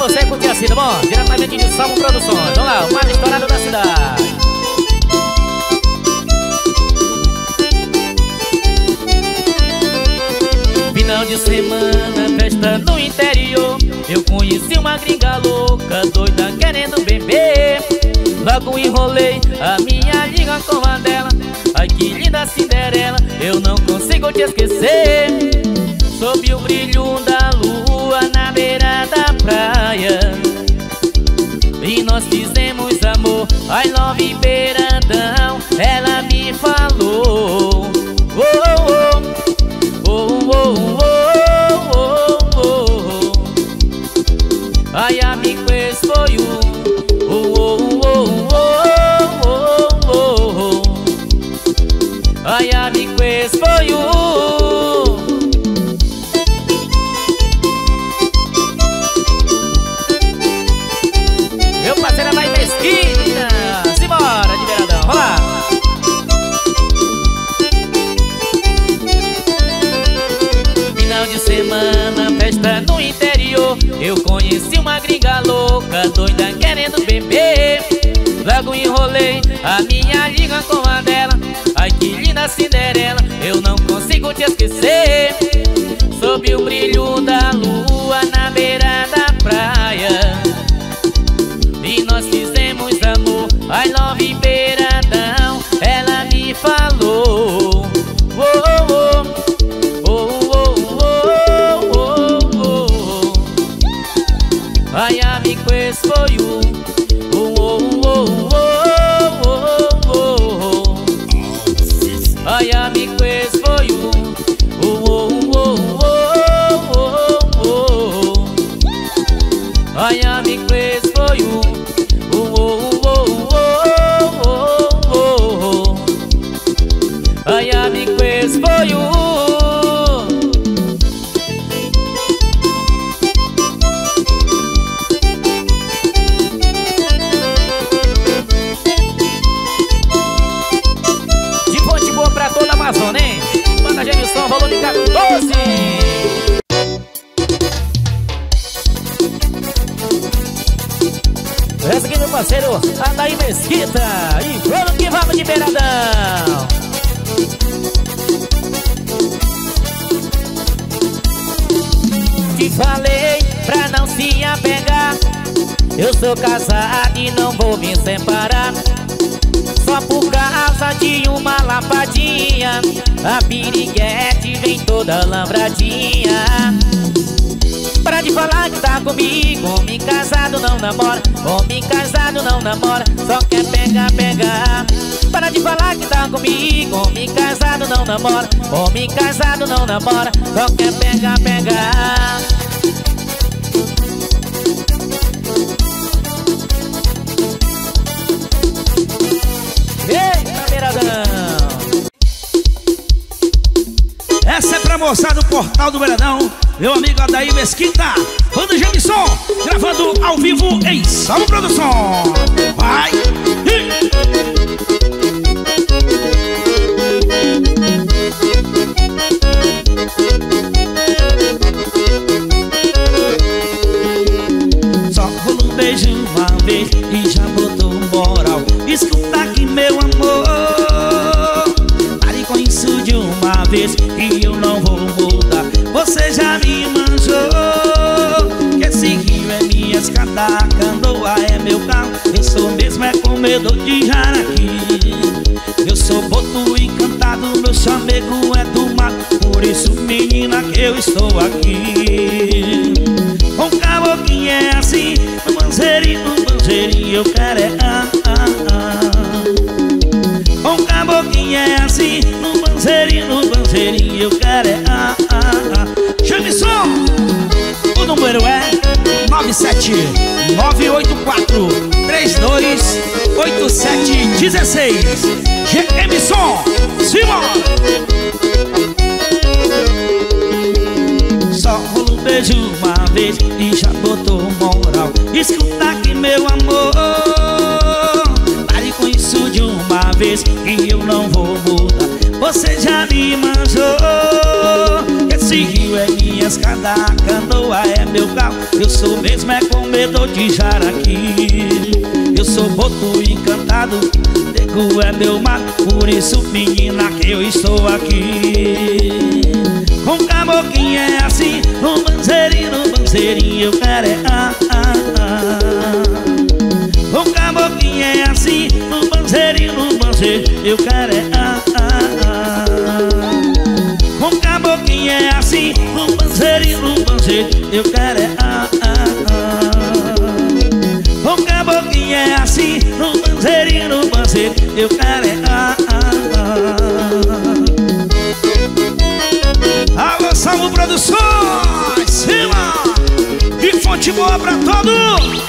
você curtir assim, tá bom? Diretamente de Salmo Produções. Vamos lá, o mais estourado da cidade. Final de semana, festa no interior. Eu conheci uma gringa louca, doida querendo beber. Logo enrolei a minha língua com a dela. Ai que linda Cinderela, eu não consigo te esquecer. Sob o brilho da lua na beira da praia, e nós fizemos amor, I love beiradão. Ela me falou, oh, oh, oh, oh, oh, oh, oh. Ai amigo, esse foi o oh, oh, oh, oh, oh, oh, oh. Ai amigo, esse foi o meu parceiro vai Mesquita. Simbora de beiradão, vamos lá. Final de semana, festa no interior. Eu conheci uma gringa louca, doida querendo beber. Logo enrolei a minha língua com a dela. Ai que linda Cinderela, eu não consigo te esquecer. Sob o brilho da lua na beira da praia, e nós fizemos amor, I love beiradão. Ela me falou, oh, oh, oh, oh, oh, oh, oh. Ai amigo, esse foi o oh, oh, oh, oh, oh, oh. Ai amigo, esse foi o oh, oh, oh, oh, oh, oh. Ai amigo, esse foi o oh, oh, oh, oh, oh, oh. Ai amigo, esse foi o de Fonte Boa pra toda a Amazônia, hein? Banda Gemilson, valor de 14. Essa aqui, meu parceiro, Adair Mesquita. E vamos que vamos de beiradão. Te falei pra não se apegar. Eu sou casado e não vou me separar. Só por causa de uma lapadinha, a piriguete vem toda lambradinha. Para de falar que tá comigo, homem casado não namora, homem casado não namora, só quer pegar, pegar. Para de falar que tá comigo, homem casado não namora, homem casado não namora, só quer pegar, pegar. Eita, beiradão! Essa é pra moçada do Portal do Beiradão, meu amigo Adair Mesquita, Banda Gemilson, gravando ao vivo em Salmo Produções. Vai! Só rolou um beijo uma vez e já botou moral. Escuta aqui, meu amor, pare com isso de uma vez e eu não vou mudar. Você já me manjou, que esse rio é minha escada, a canoa é meu carro. Eu sou mesmo é comedor de jaraqui. Eu sou boto encantado, meu chamego é do mar. Por isso, menina, que eu estou aqui. Com caboclinho é assim, no banzeirinho eu quero é Com caboclinho é assim, no banzeirinho eu quero é Gemilson, o número é 97984328716. Gemilson, simbora! Só rolou um beijo uma vez e já botou moral. Escuta aqui, meu amor, pare com isso de uma vez e eu não vou mudar. Você já me manjou, esse rio é minha escada, a canoa é meu carro. Eu sou mesmo é com comedor de jaraqui. Eu sou boto encantado, nego é meu mato, por isso menina que eu estou aqui. Com caboclinho é assim, no banzeirinho eu quero é Com caboclinho é assim, no banzeirinho eu quero é Com caboclinho é assim, no banzeirinho eu quero é Com caboclinho é assim, no banzeirinho eu quero é Alô, Salvo Produções, cima! E fonte boa pra todos!